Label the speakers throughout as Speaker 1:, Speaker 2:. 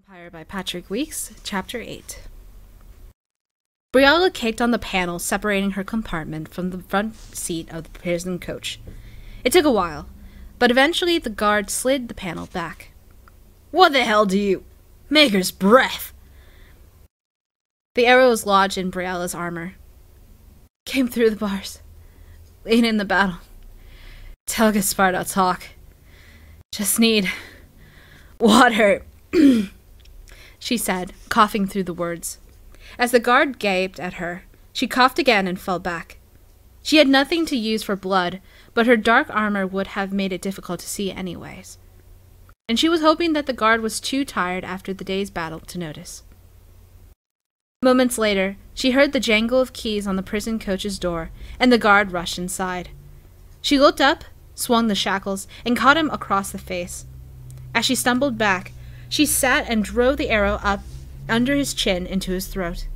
Speaker 1: Empire by Patrick Weeks, Chapter 8. Briella kicked on the panel separating her compartment from the front seat of the prison coach. It took a while, but eventually the guard slid the panel back. "What the hell do you... Maker's breath!" The arrow was lodged in Briella's armor. "Came through the bars. Late in the battle. Tell Gaspard I'll talk. Just need... water," she said, coughing through the words. As the guard gaped at her, she coughed again and fell back. She had nothing to use for blood, but her dark armor would have made it difficult to see anyways. And she was hoping that the guard was too tired after the day's battle to notice. Moments later, she heard the jangle of keys on the prison coach's door, and the guard rushed inside. She looked up, swung the shackles, and caught him across the face. As she stumbled back, she sat and drove the arrow up under his chin into his throat.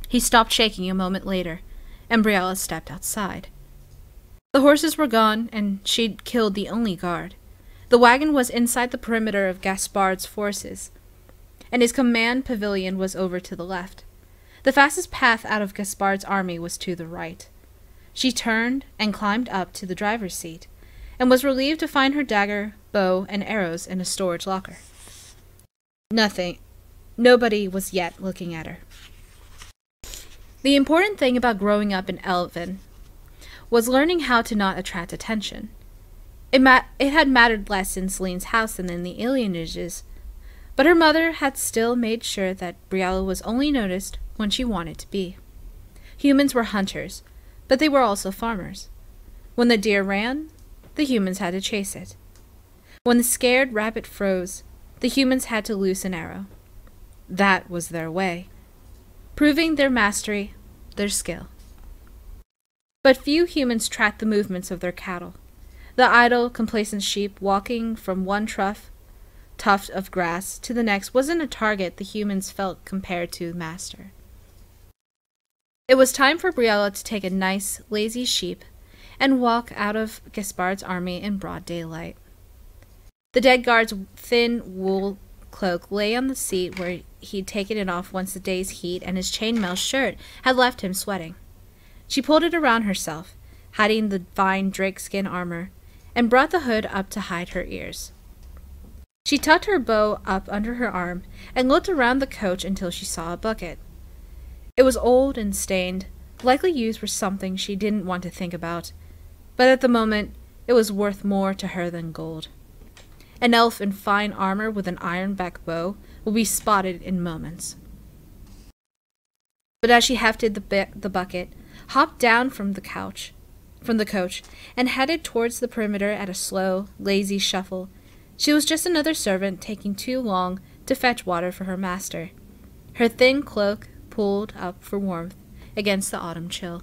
Speaker 1: He stopped shaking a moment later, and Briella stepped outside. The horses were gone, and she'd killed the only guard. The wagon was inside the perimeter of Gaspard's forces, and his command pavilion was over to the left. The fastest path out of Gaspard's army was to the right. She turned and climbed up to the driver's seat, and was relieved to find her dagger, bow, and arrows in a storage locker. Nobody was yet looking at her. The important thing about growing up in Elven was learning how to not attract attention. It had mattered less in Celine's house than in the alienages, but her mother had still made sure that Briella was only noticed when she wanted to be. Humans were hunters, but they were also farmers. When the deer ran, the humans had to chase it. When the scared rabbit froze, the humans had to loose an arrow. That was their way, proving their mastery, their skill. But few humans tracked the movements of their cattle. The idle, complacent sheep walking from one tuft of grass to the next wasn't a target the humans felt compared to the master. It was time for Briella to take a nice, lazy sheep and walk out of Gaspard's army in broad daylight. The dead guard's thin wool cloak lay on the seat where he'd taken it off once the day's heat and his chainmail shirt had left him sweating. She pulled it around herself, hiding the fine drakeskin armor, and brought the hood up to hide her ears. She tucked her bow up under her arm and looked around the coach until she saw a bucket. It was old and stained, likely used for something she didn't want to think about, but at the moment it was worth more to her than gold. An elf in fine armor with an iron-back bow will be spotted in moments. But as she hefted the bucket, hopped down from the coach, and headed towards the perimeter at a slow, lazy shuffle, she was just another servant taking too long to fetch water for her master, her thin cloak pulled up for warmth against the autumn chill.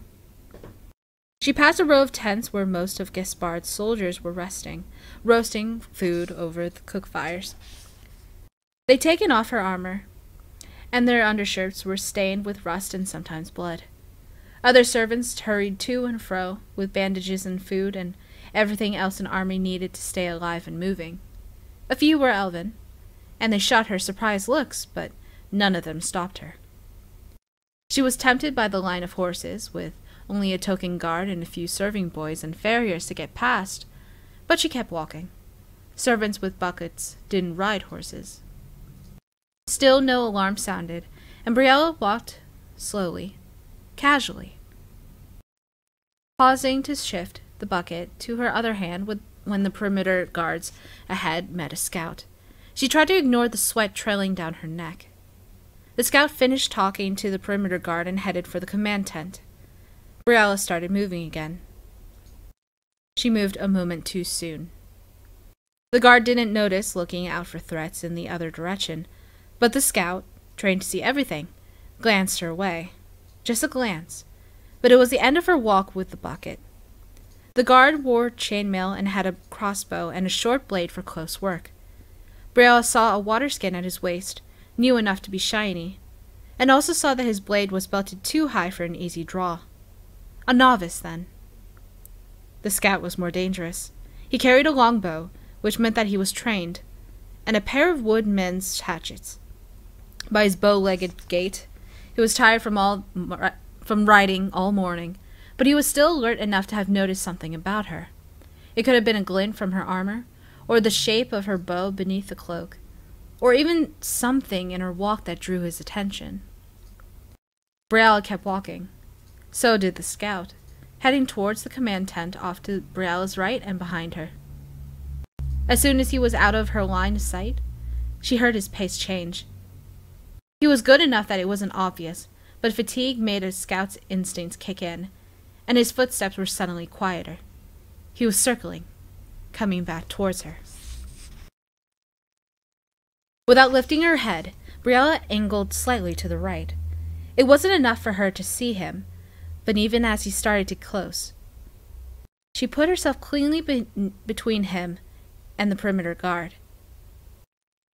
Speaker 1: She passed a row of tents where most of Gaspard's soldiers were resting, roasting food over the cook fires. They'd taken off her armor, and their undershirts were stained with rust and sometimes blood. Other servants hurried to and fro with bandages and food and everything else an army needed to stay alive and moving. A few were Elven, and they shot her surprised looks, but none of them stopped her. She was tempted by the line of horses, with only a token guard and a few serving boys and farriers to get past, but she kept walking. Servants with buckets didn't ride horses. Still no alarm sounded, and Briella walked slowly, casually, pausing to shift the bucket to her other hand when the perimeter guards ahead met a scout. She tried to ignore the sweat trailing down her neck. The scout finished talking to the perimeter guard and headed for the command tent. Briella started moving again. She moved a moment too soon. The guard didn't notice, looking out for threats in the other direction, but the scout, trained to see everything, glanced her way. Just a glance, but it was the end of her walk with the bucket. The guard wore chainmail and had a crossbow and a short blade for close work. Briella saw a waterskin at his waist, new enough to be shiny, and also saw that his blade was belted too high for an easy draw. A novice, then. The scout was more dangerous. He carried a longbow, which meant that he was trained, and a pair of woodmen's hatchets. By his bow-legged gait, he was tired from riding all morning, but he was still alert enough to have noticed something about her. It could have been a glint from her armor, or the shape of her bow beneath the cloak, or even something in her walk that drew his attention. Briella kept walking. So did the scout, heading towards the command tent off to Briella's right and behind her. As soon as he was out of her line of sight, she heard his pace change. He was good enough that it wasn't obvious, but fatigue made a scout's instincts kick in, and his footsteps were suddenly quieter. He was circling, coming back towards her. Without lifting her head, Briella angled slightly to the right. It wasn't enough for her to see him, but even as he started to close, she put herself cleanly between him and the perimeter guard.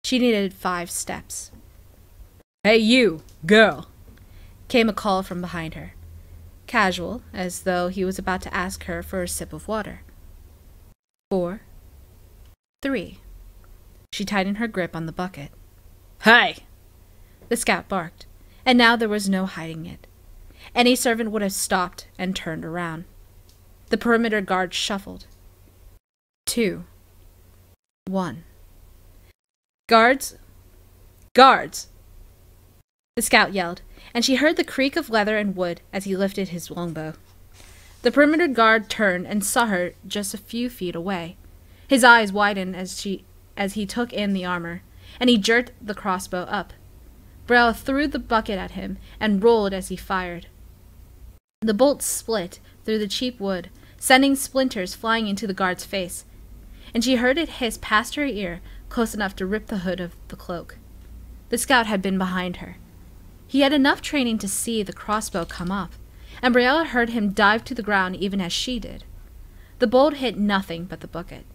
Speaker 1: She needed 5 steps. "Hey you, girl," came a call from behind her, casual, as though he was about to ask her for a sip of water. 4, 3. She tightened her grip on the bucket. "Hey!" The scout barked, and now there was no hiding it. Any servant would have stopped and turned around. The perimeter guard shuffled. 2, 1. "Guards! Guards!" The scout yelled, and she heard the creak of leather and wood as he lifted his longbow. The perimeter guard turned and saw her just a few feet away. His eyes widened as he took in the armor, and he jerked the crossbow up. Briella threw the bucket at him and rolled as he fired. The bolt split through the cheap wood, sending splinters flying into the guard's face, and she heard it hiss past her ear, close enough to rip the hood of the cloak. The scout had been behind her. He had enough training to see the crossbow come up, and Briella heard him dive to the ground even as she did. The bolt hit nothing but the bucket.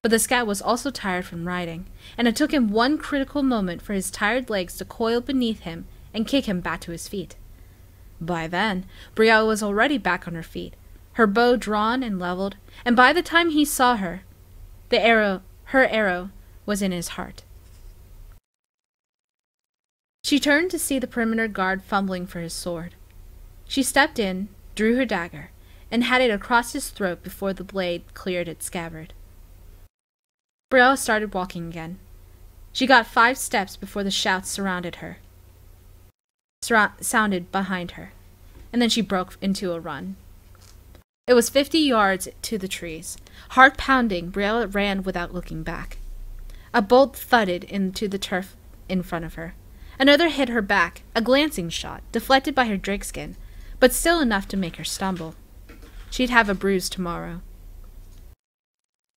Speaker 1: But the scout was also tired from riding, and it took him one critical moment for his tired legs to coil beneath him and kick him back to his feet. By then, Briella was already back on her feet, her bow drawn and leveled, and by the time he saw her, her arrow was in his heart. She turned to see the perimeter guard fumbling for his sword. She stepped in, drew her dagger, and had it across his throat before the blade cleared its scabbard. Briella started walking again. She got 5 steps before the shouts sounded behind her, and then she broke into a run. It was 50 yards to the trees. Heart pounding, Briella ran without looking back. A bolt thudded into the turf in front of her. Another hit her back, a glancing shot, deflected by her drakeskin, but still enough to make her stumble. She'd have a bruise tomorrow.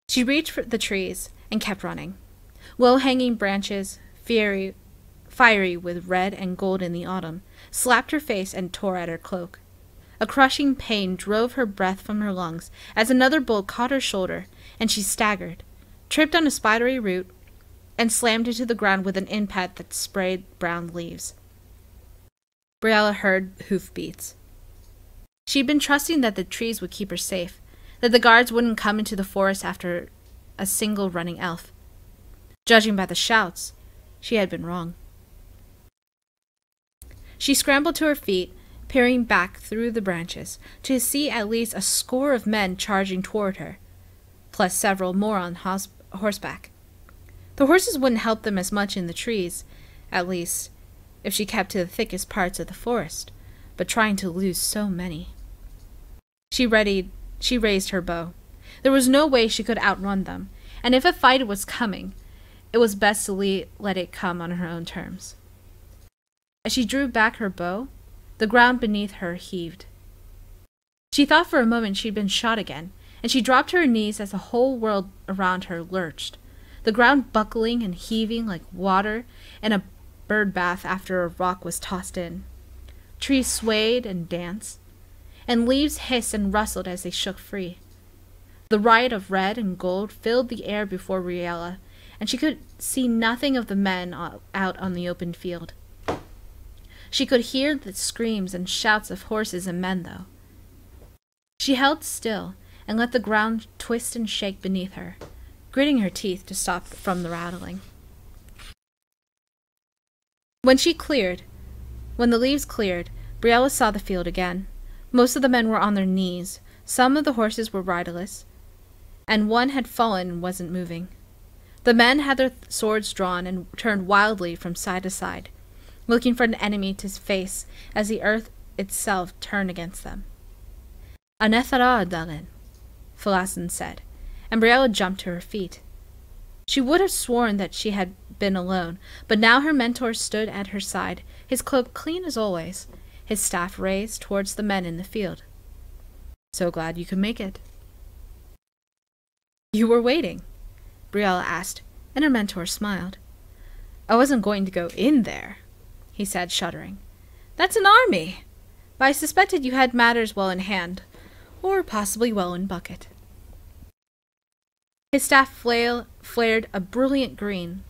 Speaker 1: She reached for the trees and kept running. Low-hanging branches, fiery with red and gold in the autumn, slapped her face and tore at her cloak. A crushing pain drove her breath from her lungs as another bolt caught her shoulder, and she staggered, tripped on a spidery root, and slammed into the ground with an impact that sprayed brown leaves. Briella heard hoofbeats. She'd been trusting that the trees would keep her safe, that the guards wouldn't come into the forest after a single running elf. Judging by the shouts, she had been wrong. She scrambled to her feet, peering back through the branches, to see at least a score of men charging toward her, plus several more on horseback. The horses wouldn't help them as much in the trees, at least, if she kept to the thickest parts of the forest, but trying to lose so many. She raised her bow. There was no way she could outrun them, and if a fight was coming, it was best to let it come on her own terms. As she drew back her bow, the ground beneath her heaved. She thought for a moment she'd been shot again, and she dropped to her knees as the whole world around her lurched, the ground buckling and heaving like water in a bird bath after a rock was tossed in. Trees swayed and danced, and leaves hissed and rustled as they shook free. The riot of red and gold filled the air before Briella, and she could see nothing of the men out on the open field. She could hear the screams and shouts of horses and men, though. She held still and let the ground twist and shake beneath her, gritting her teeth to stop from the rattling. When the leaves cleared, Briella saw the field again. Most of the men were on their knees, some of the horses were riderless, and one had fallen and wasn't moving. The men had their swords drawn and turned wildly from side to side, looking for an enemy to face as the earth itself turned against them. "Anethara, Dalin," Philassen said, and Briella jumped to her feet. She would have sworn that she had been alone, but now her mentor stood at her side, his cloak clean as always, his staff raised towards the men in the field. "So glad you could make it." "You were waiting?" Briella asked, and her mentor smiled. "I wasn't going to go in there," he said, shuddering. "That's an army! But I suspected you had matters well in hand, or possibly well in bucket." His staff flared a brilliant green,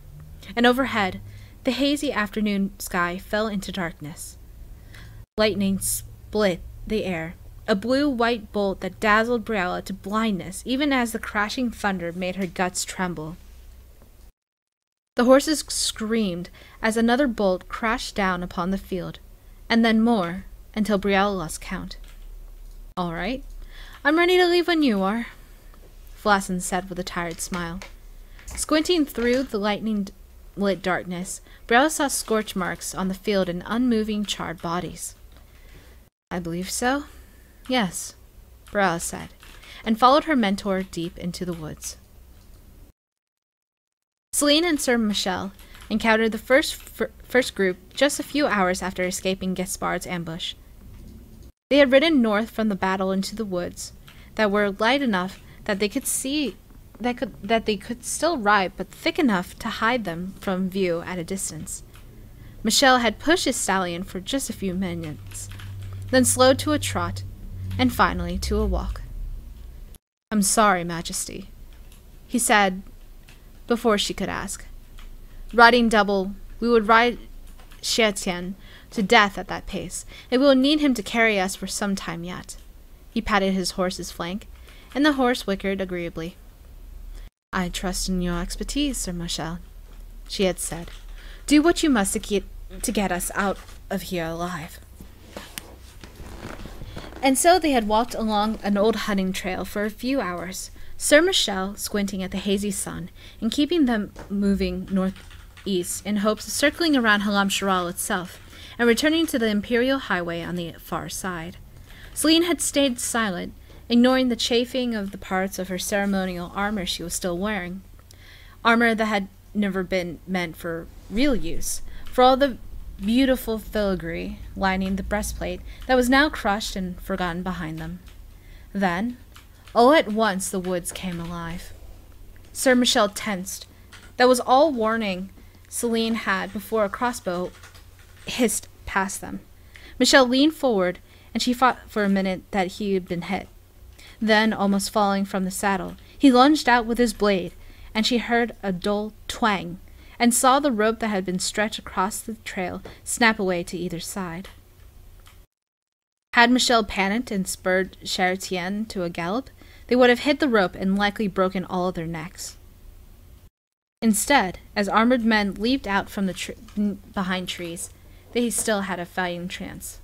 Speaker 1: and overhead, the hazy afternoon sky fell into darkness. Lightning split the air, a blue-white bolt that dazzled Briella to blindness, even as the crashing thunder made her guts tremble. The horses screamed as another bolt crashed down upon the field, and then more, until Briella lost count. "All right, I'm ready to leave when you are," Philassen said with a tired smile. Squinting through the lightning-lit darkness, Briella saw scorch marks on the field and unmoving, charred bodies. "I believe so. Yes," Briella said, and followed her mentor deep into the woods. Celine and Sir Michel encountered the first group just a few hours after escaping Gaspard's ambush. They had ridden north from the battle into the woods that were light enough that they could still ride, but thick enough to hide them from view at a distance. Michel had pushed his stallion for just a few minutes, then slowed to a trot, and finally to a walk. "I'm sorry, Majesty," he said before she could ask. "Riding double, we would ride Xietian to death at that pace, and we will need him to carry us for some time yet." He patted his horse's flank, and the horse whickered agreeably. "I trust in your expertise, Sir Michel," she had said. "Do what you must to get us out of here alive." And so they had walked along an old hunting trail for a few hours, Sir Michel squinting at the hazy sun and keeping them moving northeast in hopes of circling around Halam-Sharal itself and returning to the Imperial Highway on the far side. Celine had stayed silent, ignoring the chafing of the parts of her ceremonial armor she was still wearing, armor that had never been meant for real use, for all the beautiful filigree lining the breastplate that was now crushed and forgotten behind them. Then, all at once, the woods came alive. Sir Michel tensed. That was all warning Celine had before a crossbow hissed past them. Michel leaned forward, and she thought for a minute that he had been hit. Then, almost falling from the saddle, he lunged out with his blade, and she heard a dull twang, and saw the rope that had been stretched across the trail snap away to either side. Had Michel panicked and spurred Xietian to a gallop, they would have hit the rope and likely broken all of their necks. Instead, as armored men leaped out from behind trees, they still had a fighting chance.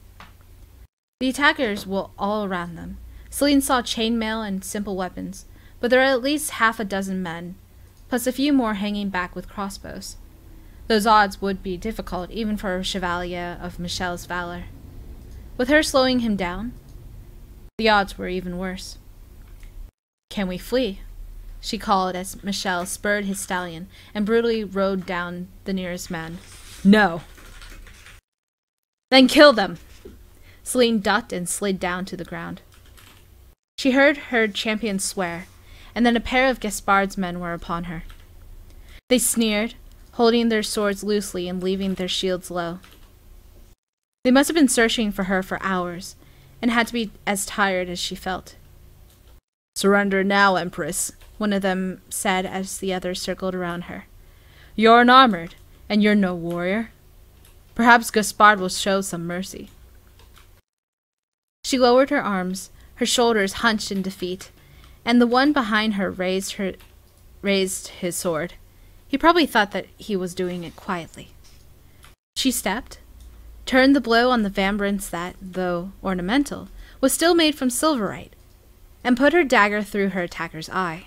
Speaker 1: The attackers were all around them. Celine saw chainmail and simple weapons, but there were at least half a dozen men, plus a few more hanging back with crossbows. Those odds would be difficult even for a chevalier of Michel's valor. With her slowing him down, the odds were even worse. "Can we flee?" she called as Michel spurred his stallion and brutally rode down the nearest man. "No." "Then kill them!" Celine ducked and slid down to the ground. She heard her champion swear, and then a pair of Gaspard's men were upon her. They sneered, holding their swords loosely and leaving their shields low. They must have been searching for her for hours, and had to be as tired as she felt. "Surrender now, Empress," one of them said as the others circled around her. "You're unarmored, and you're no warrior. Perhaps Gaspard will show some mercy." She lowered her arms, her shoulders hunched in defeat, and the one behind her raised raised his sword. He probably thought that he was doing it quietly. She stepped, turned the blow on the vambrance that, though ornamental, was still made from silverite, and put her dagger through her attacker's eye.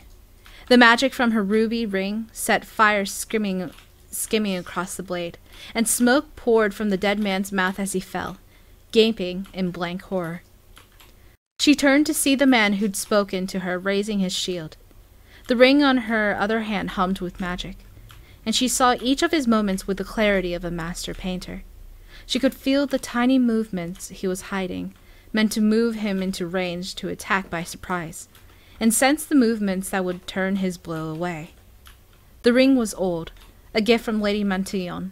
Speaker 1: The magic from her ruby ring set fire skimming across the blade, and smoke poured from the dead man's mouth as he fell, gaping in blank horror. She turned to see the man who'd spoken to her raising his shield. The ring on her other hand hummed with magic, and she saw each of his movements with the clarity of a master painter. She could feel the tiny movements he was hiding, meant to move him into range to attack by surprise, and sense the movements that would turn his blow away. The ring was old, a gift from Ladyinsanity,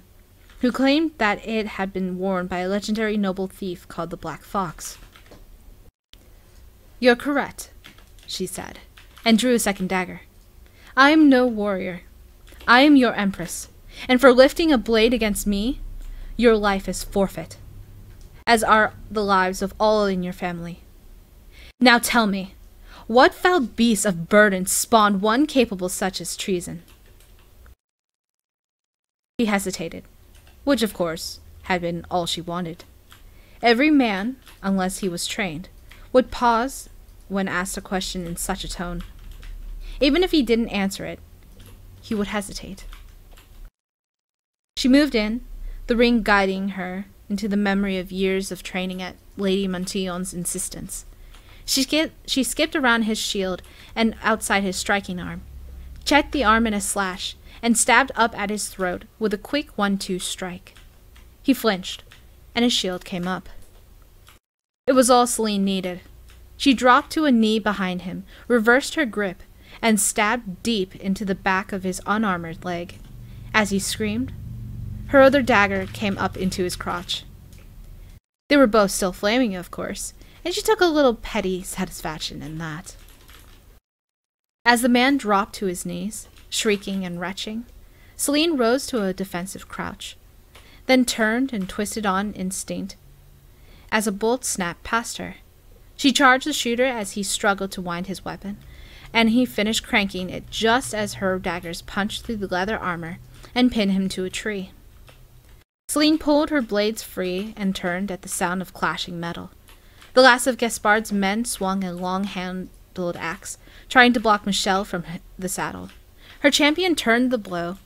Speaker 1: who claimed that it had been worn by a legendary noble thief called the Black Fox. "You're correct," she said, and drew a second dagger. "I am no warrior. I am your empress, and for lifting a blade against me, your life is forfeit, as are the lives of all in your family. Now tell me, what foul beast of burden spawned one capable such as treason?" He hesitated, which of course had been all she wanted. Every man, unless he was trained, would pause when asked a question in such a tone. Even if he didn't answer it, he would hesitate. She moved in, the ring guiding her into the memory of years of training at Ladyinsaniti's insistence. She skipped around his shield and outside his striking arm, checked the arm in a slash, and stabbed up at his throat with a quick 1-2 strike. He flinched, and his shield came up. It was all Celine needed. She dropped to a knee behind him, reversed her grip, and stabbed deep into the back of his unarmored leg. As he screamed, her other dagger came up into his crotch. They were both still flaming, of course, and she took a little petty satisfaction in that. As the man dropped to his knees, shrieking and retching, Celine rose to a defensive crouch, then turned and twisted on instinct as a bolt snapped past her. She charged the shooter as he struggled to wind his weapon, and he finished cranking it just as her daggers punched through the leather armor and pinned him to a tree. Celine pulled her blades free and turned at the sound of clashing metal. The last of Gaspard's men swung a long-handled axe, trying to block Michelle from the saddle. Her champion turned the blow,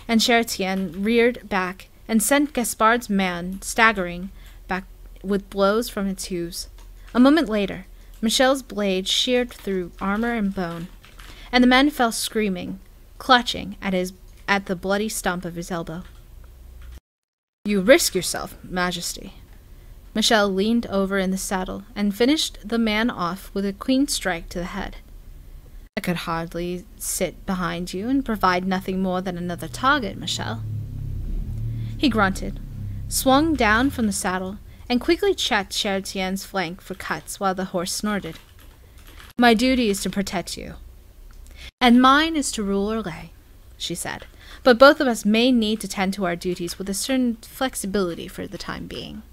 Speaker 1: and Chertienne reared back and sent Gaspard's man staggering back with blows from its hooves. A moment later, Michelle's blade sheared through armor and bone, and the man fell screaming, clutching at the bloody stump of his elbow. "You risk yourself, Majesty." Michelle leaned over in the saddle and finished the man off with a clean strike to the head. "I could hardly sit behind you and provide nothing more than another target, Michelle." He grunted, swung down from the saddle, and quickly checked Chertienne's flank for cuts while the horse snorted. "My duty is to protect you." "And mine is to rule Orlais," she said. "But both of us may need to tend to our duties with a certain flexibility for the time being."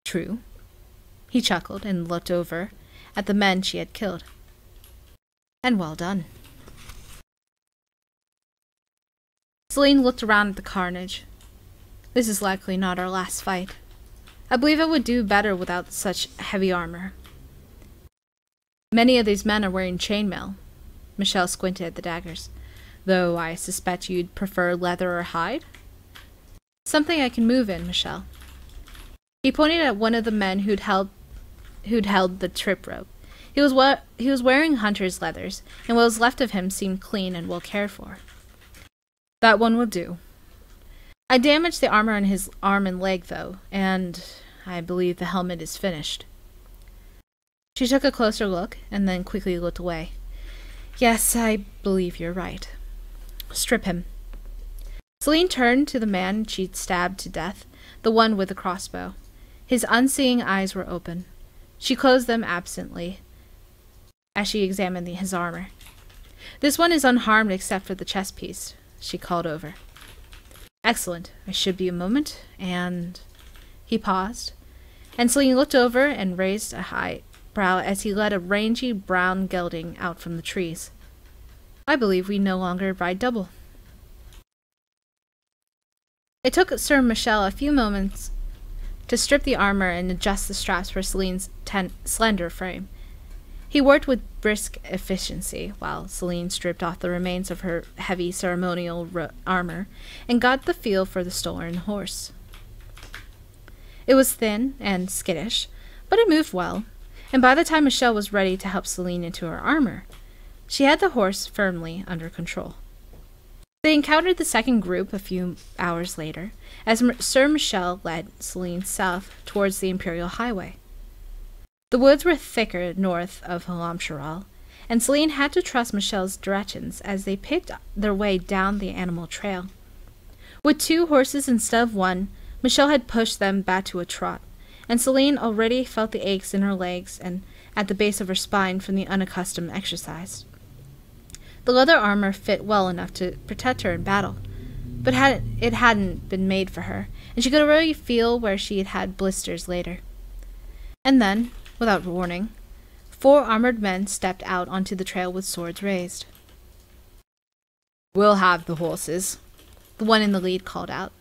Speaker 1: "True." He chuckled and looked over at the men she had killed. "And well done." Celine looked around at the carnage. "This is likely not our last fight. I believe I would do better without such heavy armor." "Many of these men are wearing chainmail." Michelle squinted at the daggers. "Though I suspect you'd prefer leather or hide?" "Something I can move in, Michelle." He pointed at one of the men who'd held the trip rope. He was wearing hunter's leathers, and what was left of him seemed clean and well cared for. "That one will do. I damaged the armor on his arm and leg, though, and I believe the helmet is finished." She took a closer look, and then quickly looked away. "Yes, I believe you're right. Strip him." Celine turned to the man she'd stabbed to death, the one with the crossbow. His unseeing eyes were open. She closed them absently as she examined his armor. "This one is unharmed except for the chest piece," she called over. "Excellent. I should be a moment, and—" He paused, and Celine looked over and raised a high brow as he led a rangy brown gelding out from the trees. I believe we no longer ride double. It took Sir Michel a few moments to strip the armor and adjust the straps for Celine's slender frame. He worked with brisk efficiency, while Celine stripped off the remains of her heavy ceremonial armor and got the feel for the stolen horse. It was thin and skittish, but it moved well, and by the time Michelle was ready to help Celine into her armor, she had the horse firmly under control. They encountered the second group a few hours later, as Sir Michel led Celine south towards the Imperial Highway. The woods were thicker north of Halam-Sharal, and Celine had to trust Michel's directions as they picked their way down the animal trail. With 2 horses instead of 1, Michel had pushed them back to a trot, and Celine already felt the aches in her legs and at the base of her spine from the unaccustomed exercise. The leather armor fit well enough to protect her in battle, but it hadn't been made for her, and she could already feel where she had had blisters later. And then, without warning, 4 armored men stepped out onto the trail with swords raised. "We'll have the horses," the one in the lead called out.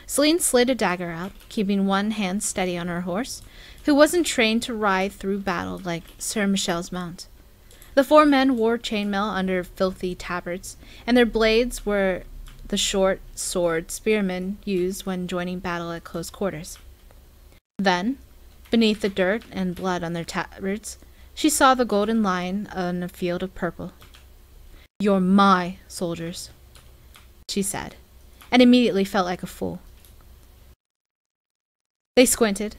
Speaker 1: Celine slid a dagger out, keeping one hand steady on her horse, who wasn't trained to ride through battle like Sir Michel's mount. The 4 men wore chainmail under filthy tabards, and their blades were the short sword spearmen used when joining battle at close quarters. Then, beneath the dirt and blood on their tabards, she saw the golden lion on a field of purple. "You're my soldiers," she said, and immediately felt like a fool. They squinted,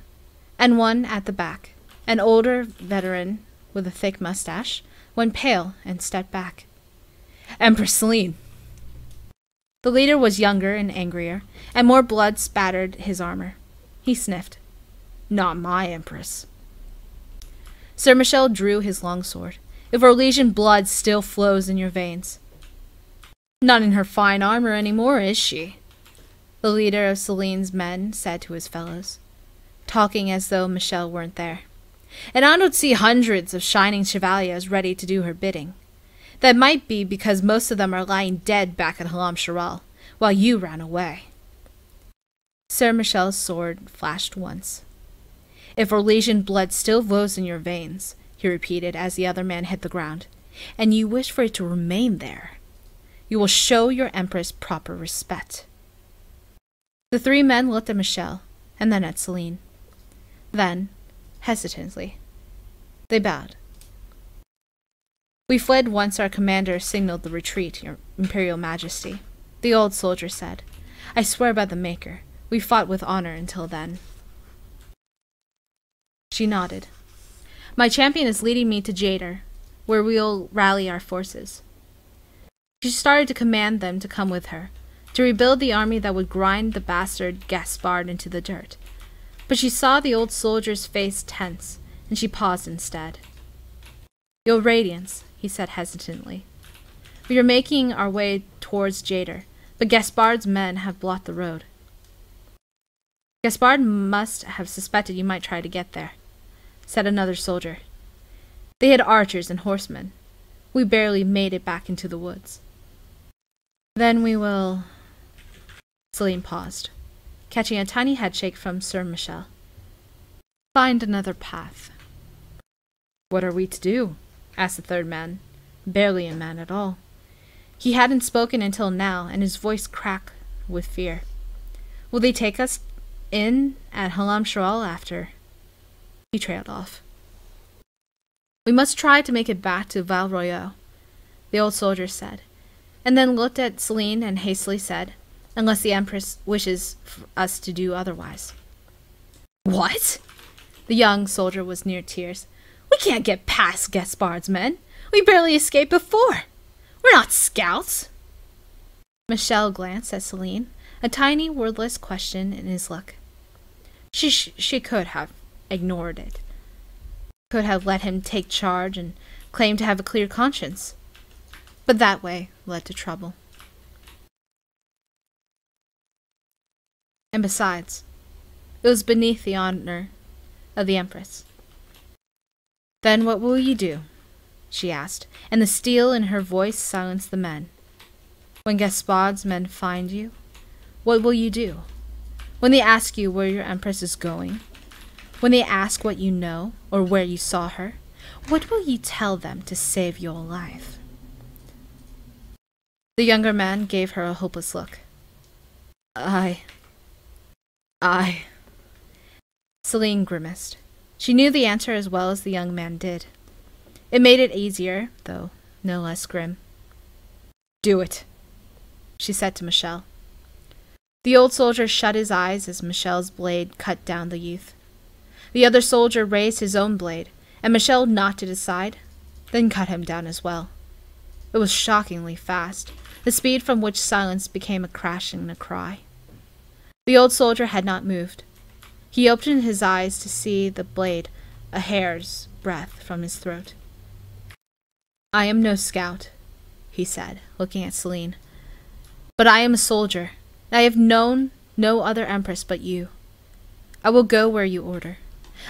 Speaker 1: and one at the back, an older veteran with a thick mustache, went pale and stepped back. "Empress Celine." The leader was younger and angrier, and more blood spattered his armor. He sniffed. "Not my empress." Sir Michel drew his long sword. "If Orlesian blood still flows in your veins." "Not in her fine armor anymore, is she?" the leader of Celine's men said to his fellows, talking as though Michel weren't there. "And I don't see hundreds of shining chevaliers ready to do her bidding. That might be because most of them are lying dead back at Halam-Sharal, while you ran away." Sir Michel's sword flashed once. "If Orlesian blood still flows in your veins," he repeated as the other man hit the ground, "and you wish for it to remain there, you will show your empress proper respect." The 3 men looked at Michel, and then at Celine. Then, hesitantly, they bowed. "We fled once our commander signaled the retreat, your Imperial Majesty," the old soldier said. "I swear by the Maker, we fought with honor until then." She nodded. "My champion is leading me to Jader, where we'll rally our forces." She started to command them to come with her, to rebuild the army that would grind the bastard Gaspard into the dirt. But she saw the old soldier's face tense, and she paused instead. "Your Radiance," he said hesitantly. "We are making our way towards Jader, but Gaspard's men have blocked the road." "Gaspard must have suspected you might try to get there," said another soldier. "They had archers and horsemen. We barely made it back into the woods." "Then we will—" Celine paused, catching a tiny headshake from Sir Michel. "Find another path." "What are we to do?" asked the 3rd man, barely a man at all. He hadn't spoken until now, and his voice cracked with fear. "Will they take us in at Halam-Sharal after?" He trailed off. "We must try to make it back to Val Royale," the old soldier said, and then looked at Celine and hastily said, "Unless the Empress wishes us to do otherwise." "What?" The young soldier was near tears. "We can't get past Gaspard's men. We barely escaped before. We're not scouts." Michel glanced at Celine, a tiny wordless question in his look. She could have ignored it. Could have let him take charge and claim to have a clear conscience. But that way led to trouble. And besides, it was beneath the honor of the Empress. "Then what will you do?" she asked, and the steel in her voice silenced the men. When Gaspard's men find you, what will you do? When they ask you where your empress is going, when they ask what you know or where you saw her, what will you tell them to save your life? The younger man gave her a hopeless look. I... Celine grimaced. She knew the answer as well as the young man did. It made it easier, though no less grim. Do it, she said to Michel. The old soldier shut his eyes as Michel's blade cut down the youth. The other soldier raised his own blade, and Michel knocked it aside, then cut him down as well. It was shockingly fast, the speed from which silence became a crash and a cry. The old soldier had not moved. He opened his eyes to see the blade a hair's breadth from his throat. I am no scout, he said, looking at Celine. But I am a soldier. I have known no other empress but you. I will go where you order.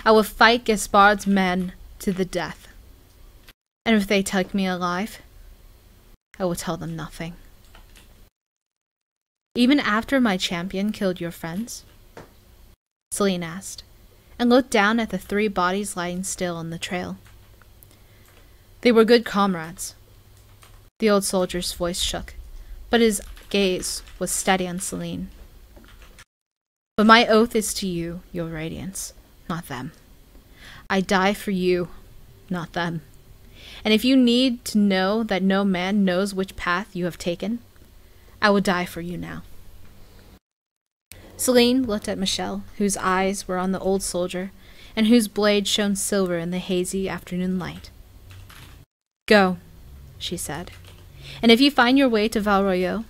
Speaker 1: I will fight Gaspard's men to the death. And if they take me alive, I will tell them nothing. Even after my champion killed your friends? Celine asked, and looked down at the 3 bodies lying still on the trail. They were good comrades. The old soldier's voice shook, but his gaze was steady on Celine. But my oath is to you, your radiance, not them. I die for you, not them. And if you need to know that no man knows which path you have taken, I will die for you now. Celine looked at Michel, whose eyes were on the old soldier, and whose blade shone silver in the hazy afternoon light. Go, she said, and if you find your way to Valroyot,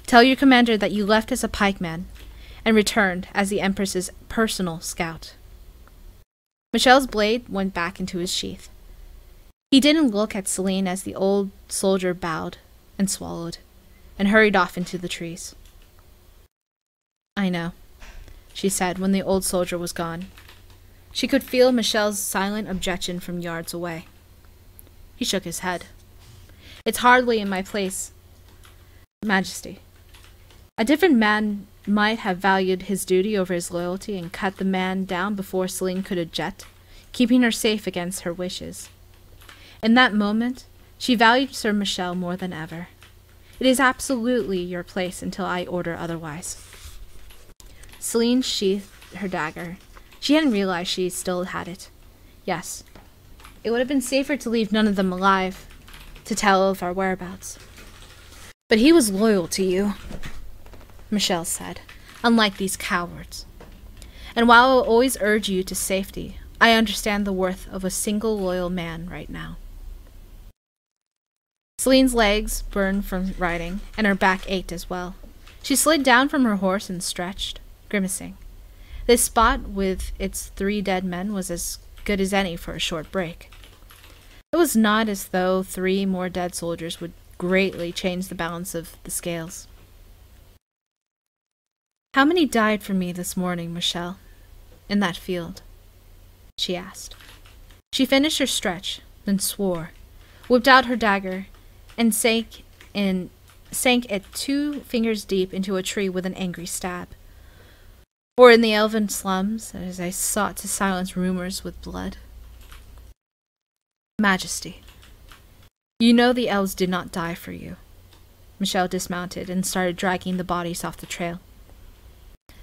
Speaker 1: tell your commander that you left as a pikeman, and returned as the Empress's personal scout. Michel's blade went back into his sheath. He didn't look at Celine as the old soldier bowed and swallowed, and hurried off into the trees. I know, she said when the old soldier was gone. She could feel Michel's silent objection from yards away. He shook his head. It's hardly in my place, Majesty. A different man might have valued his duty over his loyalty and cut the man down before Celine could object, keeping her safe against her wishes. In that moment, she valued Sir Michel more than ever. It is absolutely your place until I order otherwise. Celine sheathed her dagger. She hadn't realized she still had it. Yes, it would have been safer to leave none of them alive to tell of our whereabouts. But he was loyal to you, Michel said, unlike these cowards. And while I will always urge you to safety, I understand the worth of a single loyal man right now. Celine's legs burned from riding, and her back ached as well. She slid down from her horse and stretched, grimacing. This spot with its 3 dead men was as good as any for a short break. It was not as though 3 more dead soldiers would greatly change the balance of the scales. How many died for me this morning, Michel, in that field? She asked. She finished her stretch, then swore, whipped out her dagger, and sank it 2 fingers deep into a tree with an angry stab. Or in the elven slums, as I sought to silence rumors with blood. Majesty, you know the elves did not die for you. Michel dismounted and started dragging the bodies off the trail.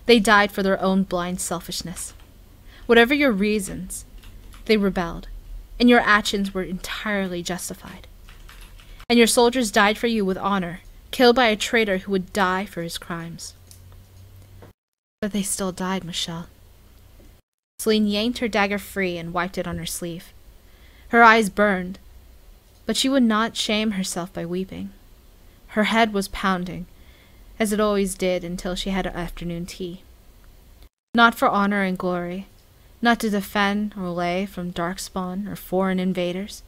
Speaker 1: They died for their own blind selfishness. Whatever your reasons, they rebelled, and your actions were entirely justified. And your soldiers died for you with honor, killed by a traitor who would die for his crimes. But they still died, Michel. Celine yanked her dagger free and wiped it on her sleeve. Her eyes burned, but she would not shame herself by weeping. Her head was pounding, as it always did until she had afternoon tea. Not for honor and glory, not to defend Orlais from darkspawn or foreign invaders,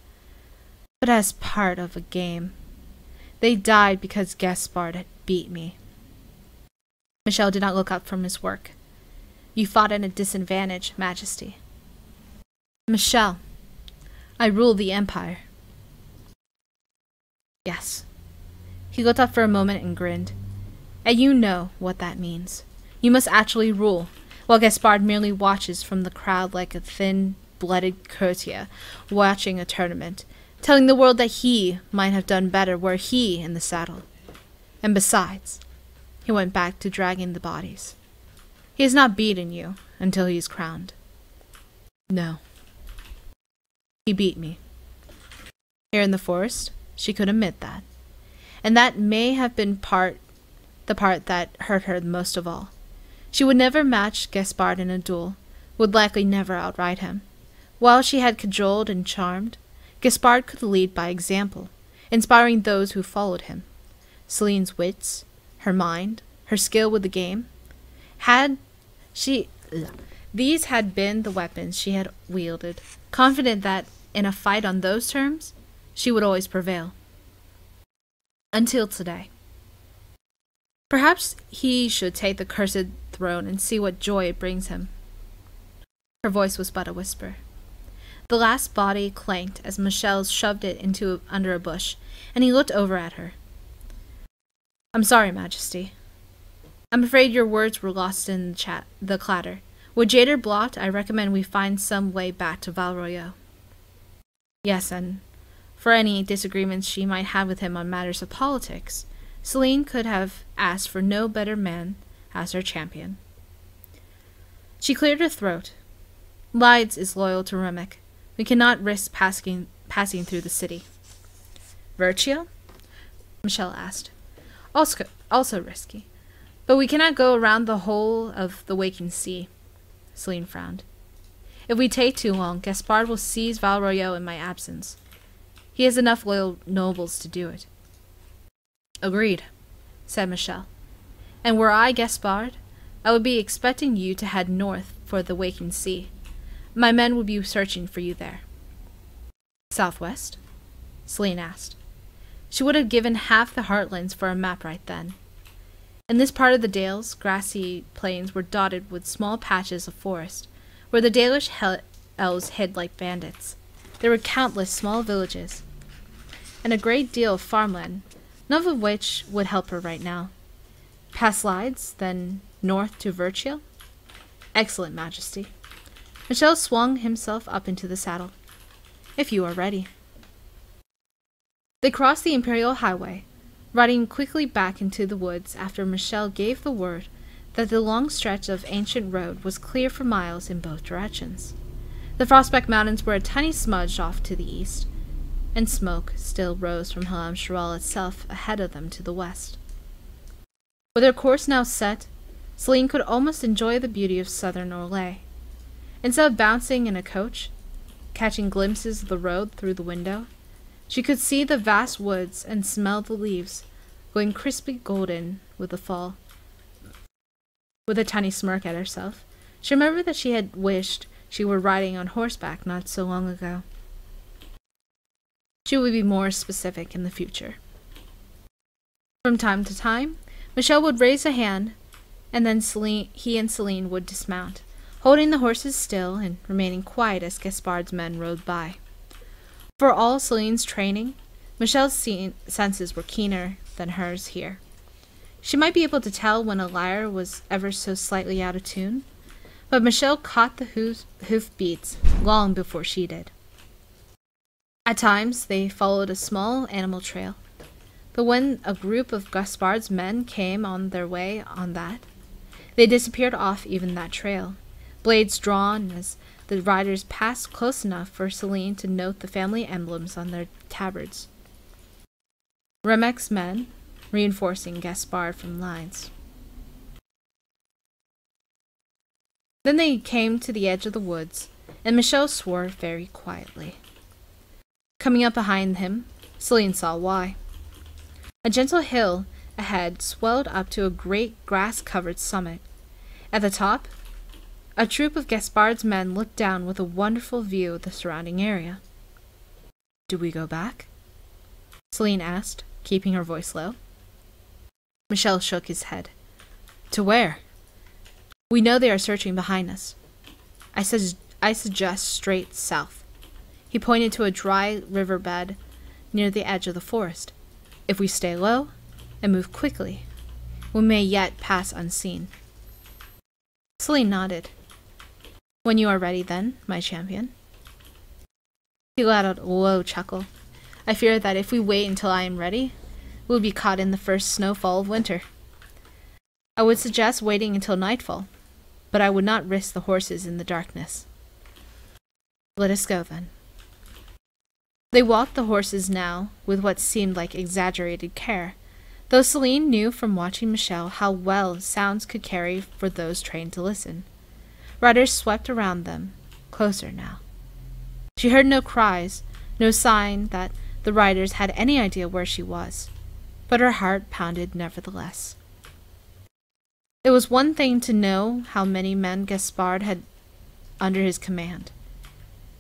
Speaker 1: but as part of a game. They died because Gaspard had beat me. Michel did not look up from his work. You fought at a disadvantage, Majesty. Michel, I rule the Empire. Yes. He looked up for a moment and grinned. And you know what that means. You must actually rule, while Gaspard merely watches from the crowd like a thin-blooded courtier watching a tournament, telling the world that he might have done better were he in the saddle. And besides, he went back to dragging the bodies. He has not beaten you until he is crowned. No. He beat me. Here in the forest, she could admit that. And that may have been the part that hurt her most of all. She would never match Gaspard in a duel, would likely never outride him. While she had cajoled and charmed, Gaspard could lead by example, inspiring those who followed him. Celine's wits, her mind, her skill with the game, these had been the weapons she had wielded, confident that, in a fight on those terms, she would always prevail. Until today. Perhaps he should take the cursed throne and see what joy it brings him. Her voice was but a whisper. The last body clanked as Michel shoved it under a bush, and he looked over at her. I'm sorry, Majesty. I'm afraid your words were lost in the clatter. With Jader blocked, I recommend we find some way back to Valroyo. Yes, and for any disagreements she might have with him on matters of politics, Celine could have asked for no better man as her champion. She cleared her throat. Lydes is loyal to Remick. We cannot risk passing through the city. Virtue? Michel asked. Also risky. But we cannot go around the whole of the waking sea. Celine frowned. If we take too long, Gaspard will seize Valroyo in my absence. He has enough loyal nobles to do it. Agreed, said Michel. And were I Gaspard, I would be expecting you to head north for the waking sea. My men would be searching for you there. Southwest? Celine asked. She would have given half the heartlands for a map right then. In this part of the Dales, grassy plains were dotted with small patches of forest, where the Dalish elves hid like bandits. There were countless small villages, and a great deal of farmland, none of which would help her right now. Past Lydes, then north to Virtue? Excellent, Majesty. Michel swung himself up into the saddle. If you are ready. They crossed the Imperial Highway, riding quickly back into the woods after Michel gave the word that the long stretch of ancient road was clear for miles in both directions. The Frostback Mountains were a tiny smudge off to the east, and smoke still rose from Halam Sharal itself ahead of them to the west. With her course now set, Celine could almost enjoy the beauty of southern Orlais. Instead of bouncing in a coach, catching glimpses of the road through the window, she could see the vast woods and smell the leaves going crispy golden with the fall. With a tiny smirk at herself, she remembered that she had wished she were riding on horseback not so long ago. She would be more specific in the future. From time to time, Michel would raise a hand, and then he and Celine would dismount, holding the horses still and remaining quiet as Gaspard's men rode by. For all Celine's training, Michel's senses were keener than hers here. She might be able to tell when a lyre was ever so slightly out of tune, but Michel caught the hoof beats long before she did. At times, they followed a small animal trail, but when a group of Gaspard's men came on their way on that, they disappeared off even that trail, blades drawn as the riders passed close enough for Celine to note the family emblems on their tabards. Remek's men, reinforcing Gaspard from Lydes. Then they came to the edge of the woods, and Michel swore very quietly. Coming up behind him, Celine saw why. A gentle hill ahead swelled up to a great grass-covered summit. At the top, a troop of Gaspard's men looked down with a wonderful view of the surrounding area. Do we go back? Celine asked, keeping her voice low. Michel shook his head. To where? We know they are searching behind us. I suggest straight south. He pointed to a dry riverbed near the edge of the forest. If we stay low and move quickly, we may yet pass unseen. Celine nodded. When you are ready then, my champion. He let out a low chuckle. I fear that if we wait until I am ready, we'll be caught in the first snowfall of winter. I would suggest waiting until nightfall, but I would not risk the horses in the darkness. Let us go then. They walked the horses now with what seemed like exaggerated care, though Celine knew from watching Michelle how well sounds could carry for those trained to listen. Riders swept around them, closer now. She heard no cries, no sign that the riders had any idea where she was, but her heart pounded nevertheless. It was one thing to know how many men Gaspard had under his command.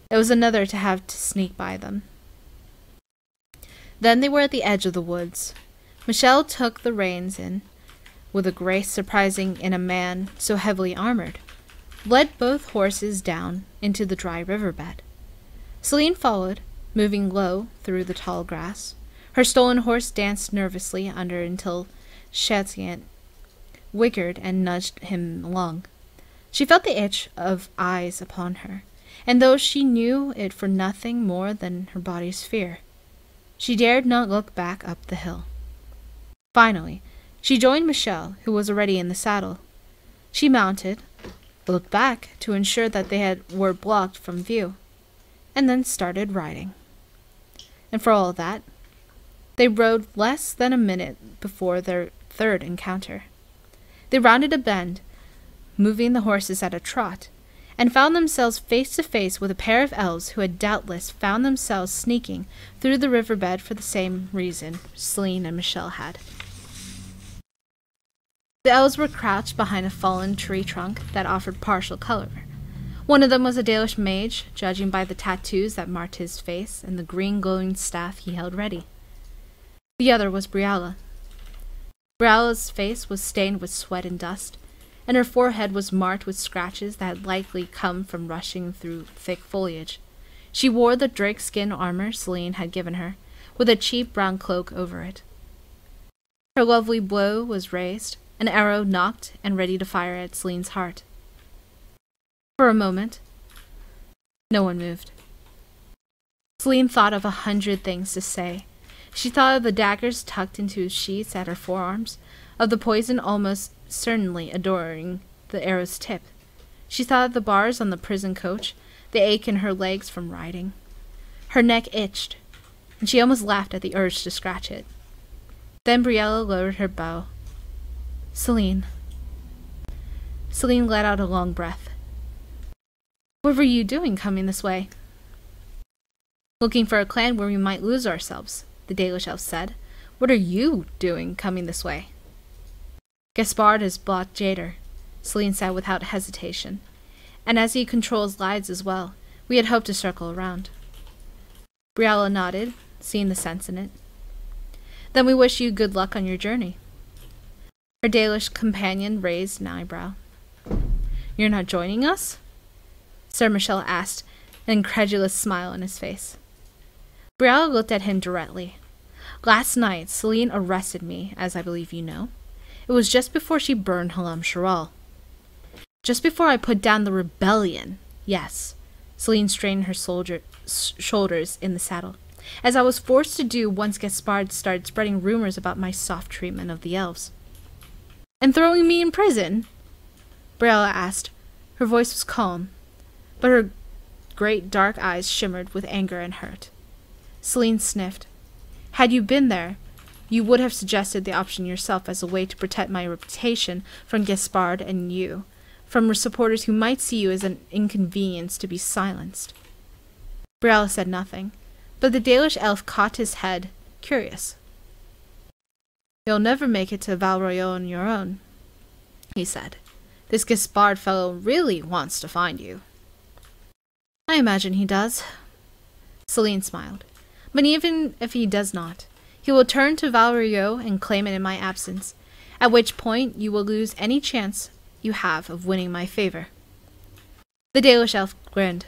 Speaker 1: It was another to have to sneak by them. Then they were at the edge of the woods. Michelle took the reins in, with a grace surprising in a man so heavily armored, led both horses down into the dry riverbed. Celine followed, moving low through the tall grass. Her stolen horse danced nervously under until Chatillon wiggled and nudged him along. She felt the itch of eyes upon her, and though she knew it for nothing more than her body's fear, she dared not look back up the hill. Finally, she joined Michelle, who was already in the saddle. She mounted, looked back to ensure that they were blocked from view, and then started riding. And for all that, they rode less than a minute before their third encounter. They rounded a bend, moving the horses at a trot, and found themselves face to face with a pair of elves who had doubtless found themselves sneaking through the riverbed for the same reason Celine and Michelle had. The elves were crouched behind a fallen tree trunk that offered partial color. One of them was a Dalish mage, judging by the tattoos that marked his face and the green glowing staff he held ready. The other was Briella. Briella's face was stained with sweat and dust, and her forehead was marked with scratches that had likely come from rushing through thick foliage. She wore the drake skin armor Celine had given her, with a cheap brown cloak over it. Her lovely bow was raised, an arrow nocked and ready to fire at Celine's heart. For a moment, no one moved. Celine thought of 100 things to say. She thought of the daggers tucked into sheaths at her forearms, of the poison almost certainly adoring the arrow's tip. She thought of the bars on the prison coach, the ache in her legs from riding. Her neck itched, and she almost laughed at the urge to scratch it. Then Briella lowered her bow. Celine. Celine let out a long breath. What were you doing coming this way? Looking for a clan where we might lose ourselves, the Dalish elf said. What are you doing coming this way? Gaspard is Block Jader, Celine said without hesitation, and as he controls lives as well, we had hoped to circle around. Briella nodded, seeing the sense in it. Then we wish you good luck on your journey. Her Dalish companion raised an eyebrow. You're not joining us? Sir Michel asked, an incredulous smile on his face. Briella looked at him directly. Last night, Celine arrested me, as I believe you know. It was just before she burned Halam Sharal. Just before I put down the rebellion. Yes. Celine straightened her shoulders in the saddle, as I was forced to do once Gaspard started spreading rumors about my soft treatment of the elves. And throwing me in prison? Briella asked. Her voice was calm, but her great dark eyes shimmered with anger and hurt. Celine sniffed. Had you been there, you would have suggested the option yourself as a way to protect my reputation from Gaspard and you, from supporters who might see you as an inconvenience to be silenced. Briella said nothing, but the Dalish elf caught his head, curious. You'll never make it to Val Royeaux on your own, he said. This Gaspard fellow really wants to find you. I imagine he does. Celine smiled. But even if he does not, he will turn to Val Royeaux and claim it in my absence, at which point you will lose any chance you have of winning my favor. The Dalish elf grinned.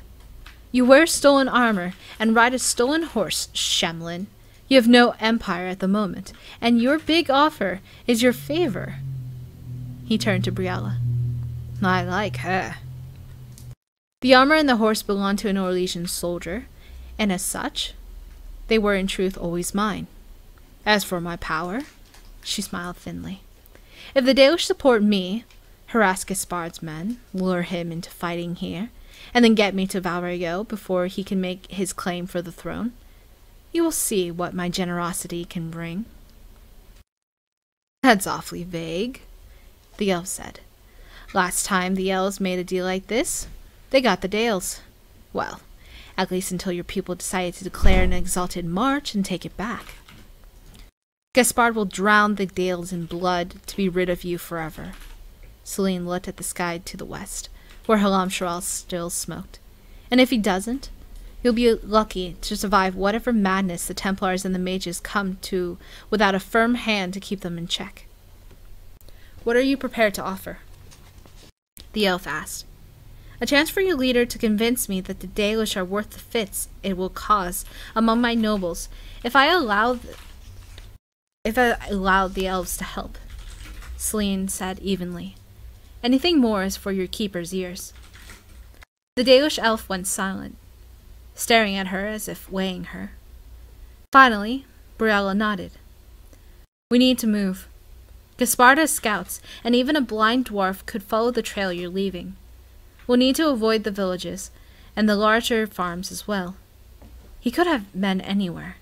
Speaker 1: You wear stolen armor and ride a stolen horse, Shemlin. You have no empire at the moment, and your big offer is your favor. He turned to Briella. I like her. The armor and the horse belonged to an Orlesian soldier, and as such, they were in truth always mine. As for my power, she smiled thinly. If the Dalish support me, harass Gaspard's men, lure him into fighting here, and then get me to Valrigo before he can make his claim for the throne, you will see what my generosity can bring. That's awfully vague, the elf said. Last time the elves made a deal like this, they got the Dales. Well, at least until your people decided to declare an exalted march and take it back. Gaspard will drown the Dales in blood to be rid of you forever. Celine looked at the sky to the west, where Halam Sharal still smoked. And if he doesn't, you'll be lucky to survive whatever madness the Templars and the mages come to without a firm hand to keep them in check. What are you prepared to offer? The elf asked. A chance for your leader to convince me that the Dalish are worth the fits it will cause among my nobles if I allow the elves to help, Celine said evenly. Anything more is for your keeper's ears. The Dalish elf went silent, staring at her as if weighing her. Finally, Briella nodded. We need to move. Gaspard has scouts, and even a blind dwarf could follow the trail you're leaving. We'll need to avoid the villages, and the larger farms as well. He could have men anywhere.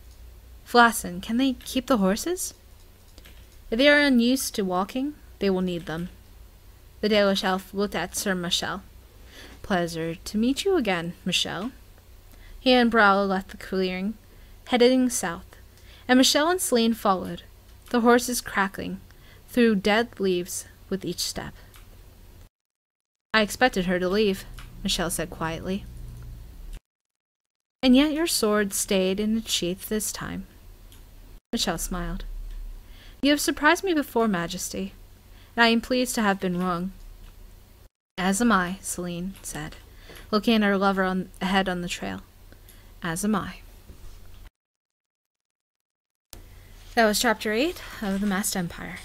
Speaker 1: Flasson, can they keep the horses? If they are unused to walking, they will need them. The Dalish elf looked at Sir Michel. Pleasure to meet you again, Michel. He and Briella left the clearing, heading south, and Michel and Celine followed, the horses crackling through dead leaves with each step. I expected her to leave, Michel said quietly. And yet your sword stayed in its sheath this time. Michel smiled. You have surprised me before, Majesty, and I am pleased to have been wrong. As am I, Celine said, looking at her lover ahead on the trail. As am I. That was Chapter 8 of The Masked Empire.